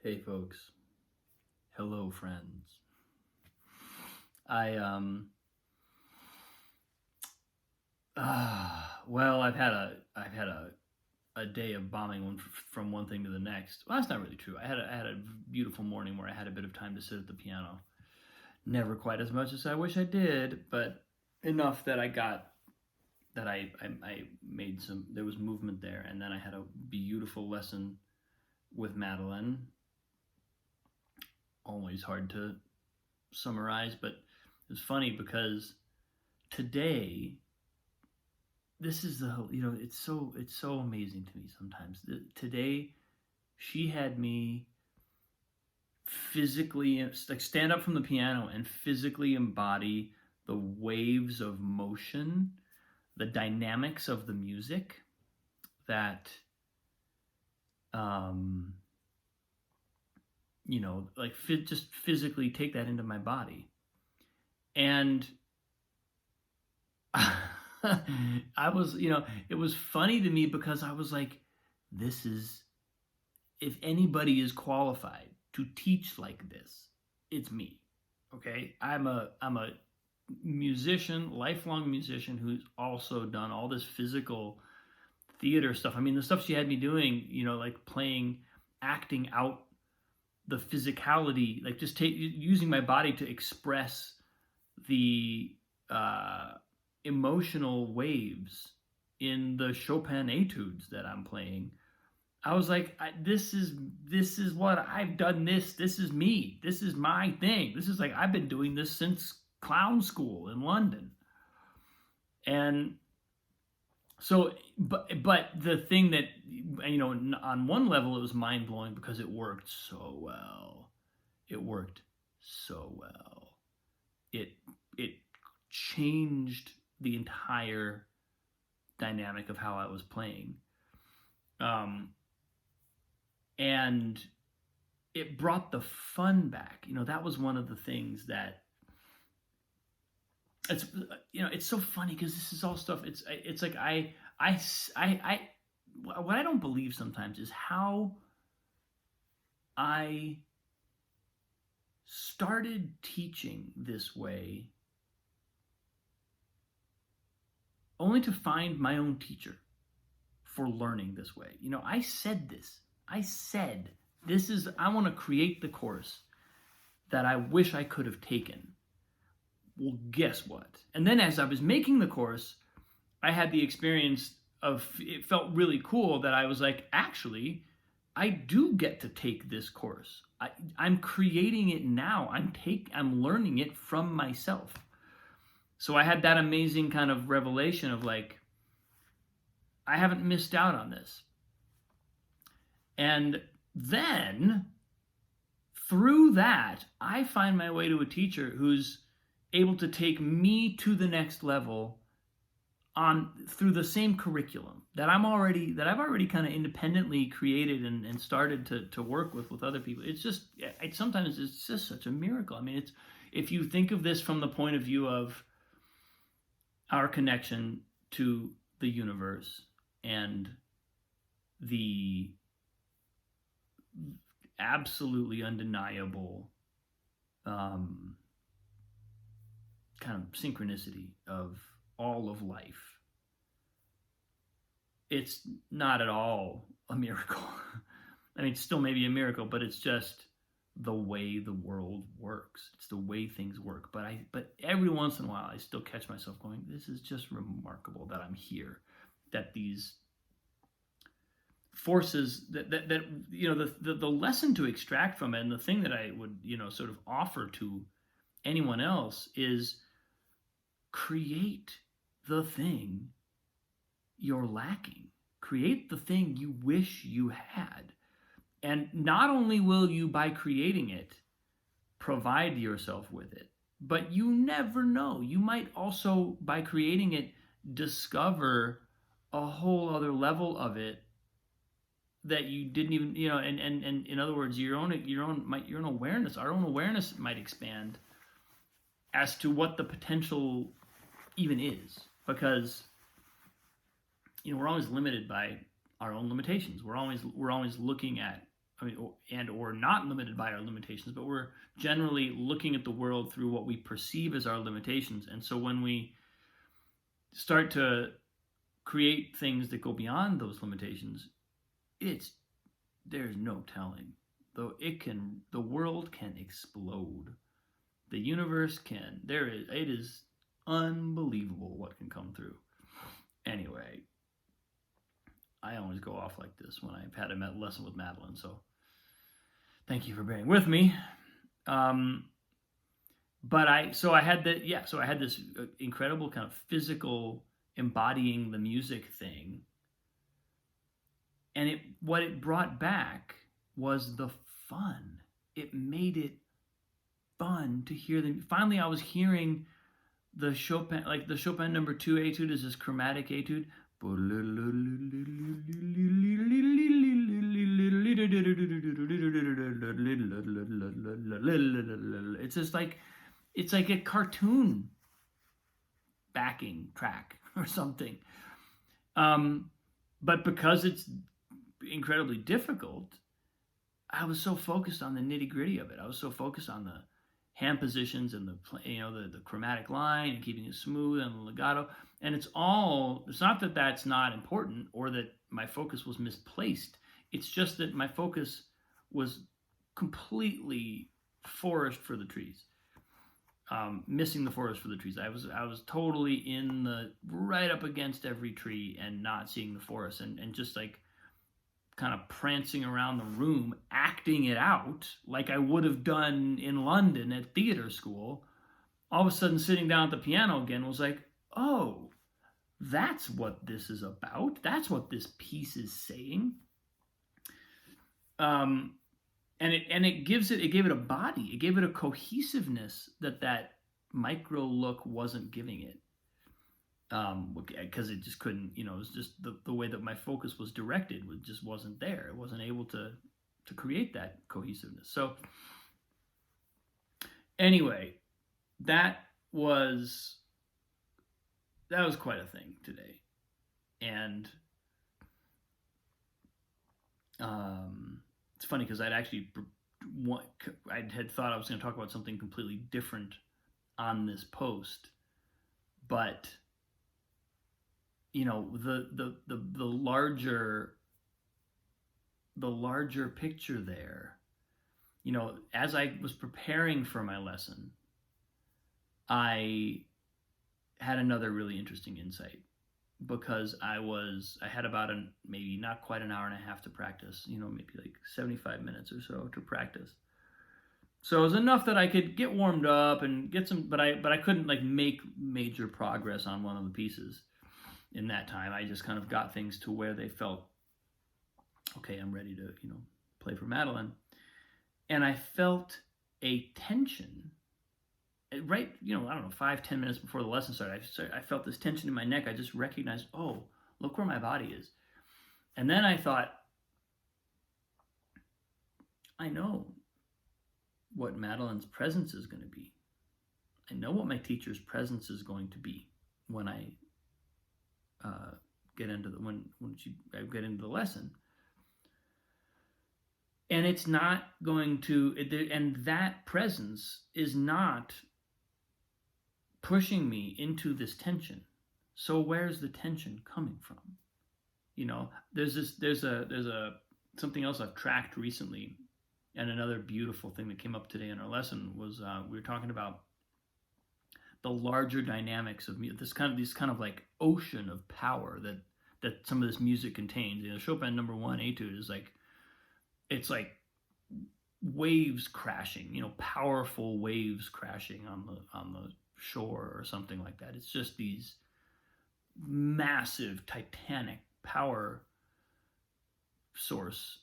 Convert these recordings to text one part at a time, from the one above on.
Hey folks. Hello friends. I well, I've had a day of bombing from one thing to the next. Well, that's not really true. I had a beautiful morning where I had a bit of time to sit at the piano. Never quite as much as I wish I did, but enough that I made some, there was movement there, and then I had a beautiful lesson with Madeline. Always hard to summarize, but it's funny because today, this is it's so amazing to me sometimes. Today she had me physically, like, stand up from the piano and physically embody the waves of motion, the dynamics of the music that um like just physically take that into my body. And I was, it was funny to me because I was like, this is, if anybody is qualified to teach like this, it's me. Okay? I'm a musician, lifelong musician who's also done all this physical theater stuff. I mean, the stuff she had me doing, like playing, acting out the physicality, like just using my body to express the emotional waves in the Chopin etudes that I'm playing. I was like, this is what I've done. This is me. This is my thing. This is like, I've been doing this since clown school in London. And so, but the thing that, on one level it was mind blowing because it worked so well. It worked so well. It changed the entire dynamic of how I was playing. And it brought the fun back. That was one of the things that, it's so funny because this is all stuff. It's like what I don't believe sometimes is how I started teaching this way only to find my own teacher for learning this way. I said this. I want to create the course that I wish I could have taken. Well, guess what? And then as I was making the course, I had the experience of, it felt really cool that I was like, actually, I do get to take this course. I'm creating it now. I'm learning it from myself. So I had that amazing kind of revelation of like, I haven't missed out on this. And then through that, I find my way to a teacher who's able to take me to the next level through the same curriculum that I've already kind of independently created and started to work with other people. Sometimes it's just such a miracle. I mean, if you think of this from the point of view of our connection to the universe and the absolutely undeniable kind of synchronicity of all of life, it's not at all a miracle. I mean, it's still maybe a miracle, but it's just the way the world works. It's the way things work. But every once in a while, I still catch myself going, this is just remarkable that I'm here, that these forces that the lesson to extract from it, and the thing that I would sort of offer to anyone else is, create the thing you're lacking. Create the thing you wish you had. And not only will you, by creating it, provide yourself with it, but you never know. You might also, by creating it, discover a whole other level of it that you didn't even, and in other words, your own awareness, our own awareness might expand as to what the potential even is, because we're always limited by our own limitations. We're always looking at I mean, or not limited by our limitations, but we're generally looking at the world through what we perceive as our limitations. And so when we start to create things that go beyond those limitations, there's no telling. Though the world can explode. The universe can. It is unbelievable what can come through. Anyway, I always go off like this when I've had a lesson with Madeline, so thank you for bearing with me. But I had this incredible kind of physical embodying the music thing. And what it brought back was the fun. It made it fun to hear them. Finally, I was hearing the Chopin, like the Chopin number 2 etude is this chromatic etude. It's just like, it's like a cartoon backing track or something. But because it's incredibly difficult, I was so focused on the nitty-gritty of it. I was so focused on the hand positions and the chromatic line and keeping it smooth and the legato. And it's not that that's not important or that my focus was misplaced. It's just that my focus was completely forest for the trees. Missing the forest for the trees. I was totally right up against every tree and not seeing the forest and just like kind of prancing around the room, acting it out like I would have done in London at theater school. All of a sudden sitting down at the piano again was like, oh, that's what this is about. That's what this piece is saying. And it gave it a body. It gave it a cohesiveness that micro look wasn't giving it. Because it just couldn't, it was just the way that my focus was directed just wasn't there. It wasn't able to create that cohesiveness. So anyway, that was quite a thing today. And it's funny because I had thought I was going to talk about something completely different on this post, but the larger picture there, as I was preparing for my lesson, I had another really interesting insight, because I had about maybe not quite an hour and a half to practice, maybe like 75 minutes or so to practice. So it was enough that I could get warmed up and get some, but I couldn't like make major progress on one of the pieces in that time. I just kind of got things to where they felt, okay, I'm ready to, play for Madeline. And I felt a tension right, I don't know, 5-10 minutes before the lesson started. I felt this tension in my neck. I just recognized, oh, look where my body is. And then I thought, I know what Madeline's presence is going to be. I know what my teacher's presence is going to be when I get into the lesson. And it's not going to, and that presence is not pushing me into this tension. So where's the tension coming from? There's something else I've tracked recently, and another beautiful thing that came up today in our lesson was we were talking about the larger dynamics of this kind of like ocean of power that some of this music contains. Chopin number 1 etude is like, it's like waves crashing, powerful waves crashing on the shore or something like that. It's just these massive titanic power source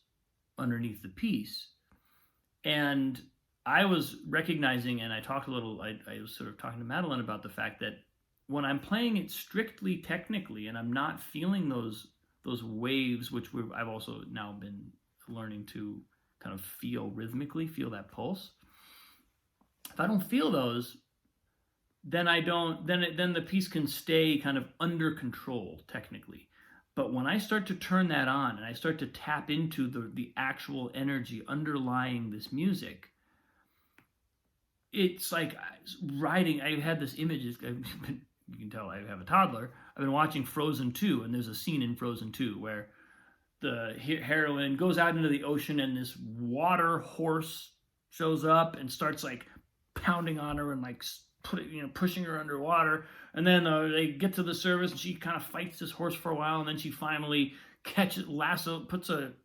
underneath the piece. And I was recognizing, and I talked a little, I was sort of talking to Madeline about the fact that when I'm playing it strictly technically and I'm not feeling those waves, which I've also now been learning to kind of feel rhythmically, feel that pulse. If I don't feel those, then the piece can stay kind of under control technically. But when I start to turn that on and I start to tap into the actual energy underlying this music, it's like riding. I had this image. You can tell I have a toddler. I've been watching Frozen 2, and there's a scene in Frozen 2 where the heroine goes out into the ocean, and this water horse shows up and starts like pounding on her and like pushing her underwater. And then they get to the surface, and she kind of fights this horse for a while, and then she finally puts some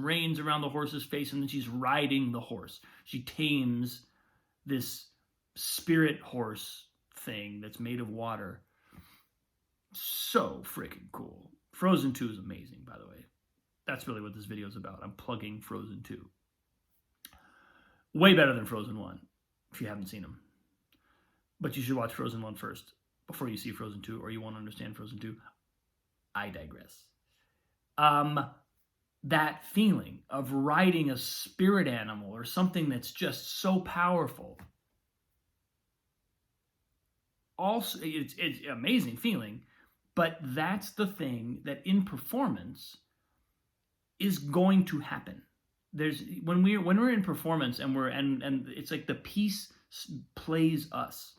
reins around the horse's face, and then she's riding the horse. She tames this spirit horse thing that's made of water. So freaking cool. Frozen 2 is amazing, by the way. That's really what this video is about. I'm plugging Frozen 2. Way better than Frozen 1, if you haven't seen them. But you should watch Frozen 1 first, before you see Frozen 2, or you won't understand Frozen 2. I digress. That feeling of riding a spirit animal or something that's just so powerful. Also, it's an amazing feeling, but that's the thing that in performance is going to happen. When we're in performance and it's like the piece plays us.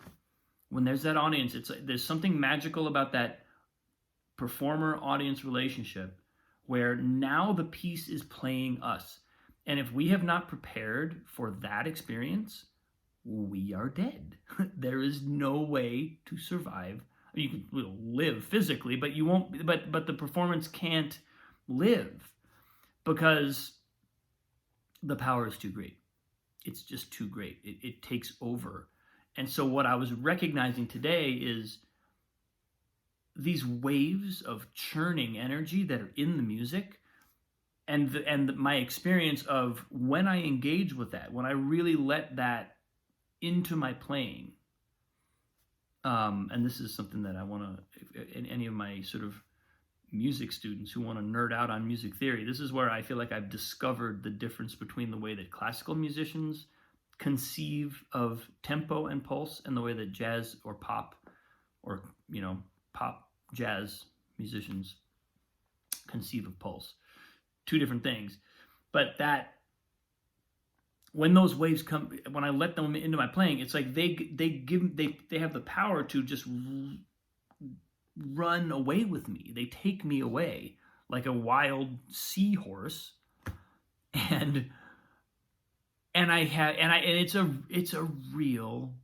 When there's that audience, there's something magical about that performer-audience relationship where now the piece is playing us. And if we have not prepared for that experience, we are dead. There is no way to survive. You can live physically, but you won't. But the performance can't live because the power is too great. It's just too great. It takes over. And so what I was recognizing today is these waves of churning energy that are in the music, and my experience of when I engage with that, when I really let that into my playing. And this is something that I want to, any of my sort of music students who want to nerd out on music theory, this is where I feel like I've discovered the difference between the way that classical musicians conceive of tempo and pulse and the way that jazz or pop or, pop jazz musicians conceive of pulse. Two different things. But that when those waves come, when I let them into my playing, it's like they have the power to just run away with me. They take me away like a wild seahorse, and it's a real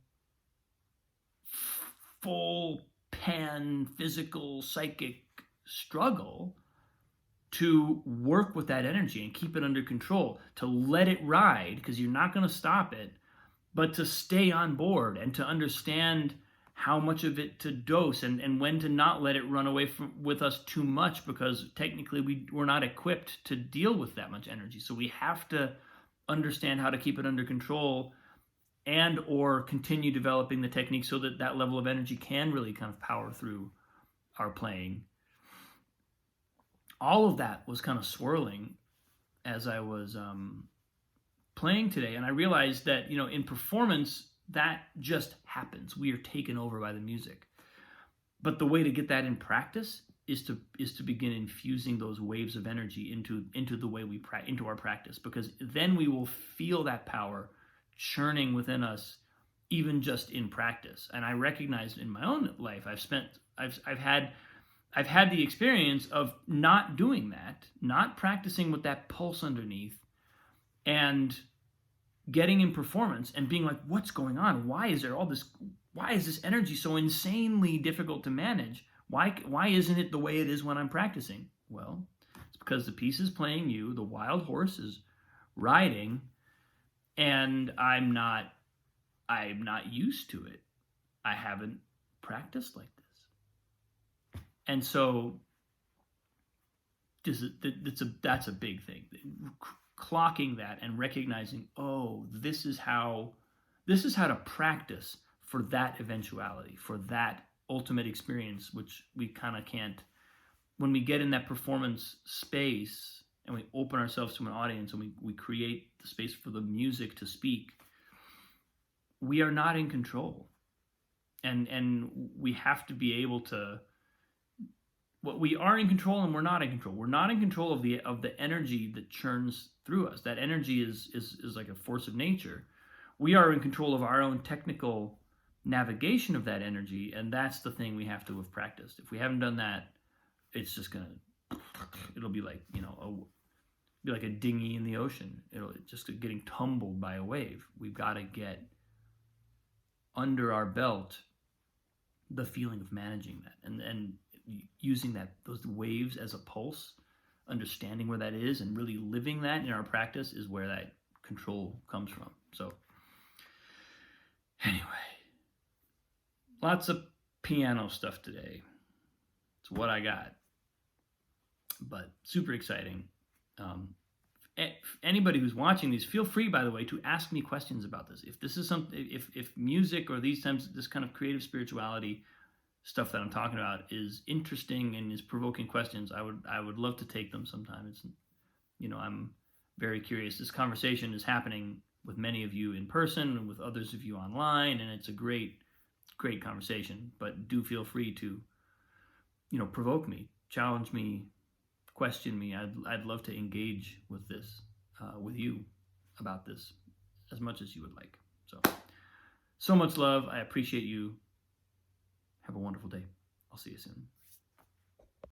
full pan physical psychic struggle to work with that energy and keep it under control, to let it ride, because you're not going to stop it, but to stay on board and to understand how much of it to dose and when to not let it run away with us too much, because technically we're not equipped to deal with that much energy. So we have to understand how to keep it under control and or continue developing the technique so that that level of energy can really kind of power through our playing. All of that was kind of swirling as I was playing today. And I realized that, in performance, that just happens. We are taken over by the music. But the way to get that in practice is to begin infusing those waves of energy into the way into our practice, because then we will feel that power churning within us, even just in practice. And I recognized in my own life, I've had the experience of not doing that, not practicing with that pulse underneath, and getting in performance and being like, what's going on? Why is this energy so insanely difficult to manage? Why isn't it the way it is when I'm practicing? Well, it's because the piece is playing you, the wild horse is riding, and I'm not used to it. I haven't practiced like this. And so that's a big thing. Clocking that and recognizing, this is how to practice for that eventuality, for that ultimate experience, which we kind of can't. When we get in that performance space and we open ourselves to an audience and we create the space for the music to speak, we are not in control. And we have to be able to, what we are in control and we're not in control. We're not in control of the energy that churns through us. That energy is like a force of nature. We are in control of our own technical navigation of that energy, and that's the thing we have to have practiced. If we haven't done that, it's just it'll be like, be like a dinghy in the ocean. It'll just getting tumbled by a wave. We've got to get under our belt the feeling of managing that, and using those waves as a pulse, understanding where that is and really living that in our practice is where that control comes from. So anyway, lots of piano stuff today. It's what I got, but super exciting. Anybody who's watching these, feel free, by the way, to ask me questions about this. If this is something, if music or these times, this kind of creative spirituality stuff that I'm talking about is interesting and is provoking questions, I would love to take them sometime. It's, I'm very curious. This conversation is happening with many of you in person and with others of you online, and it's a great conversation. But do feel free to, provoke me, challenge me, question me. I'd love to engage with this, with you about this as much as you would like. So much love. I appreciate you. Have a wonderful day. I'll see you soon.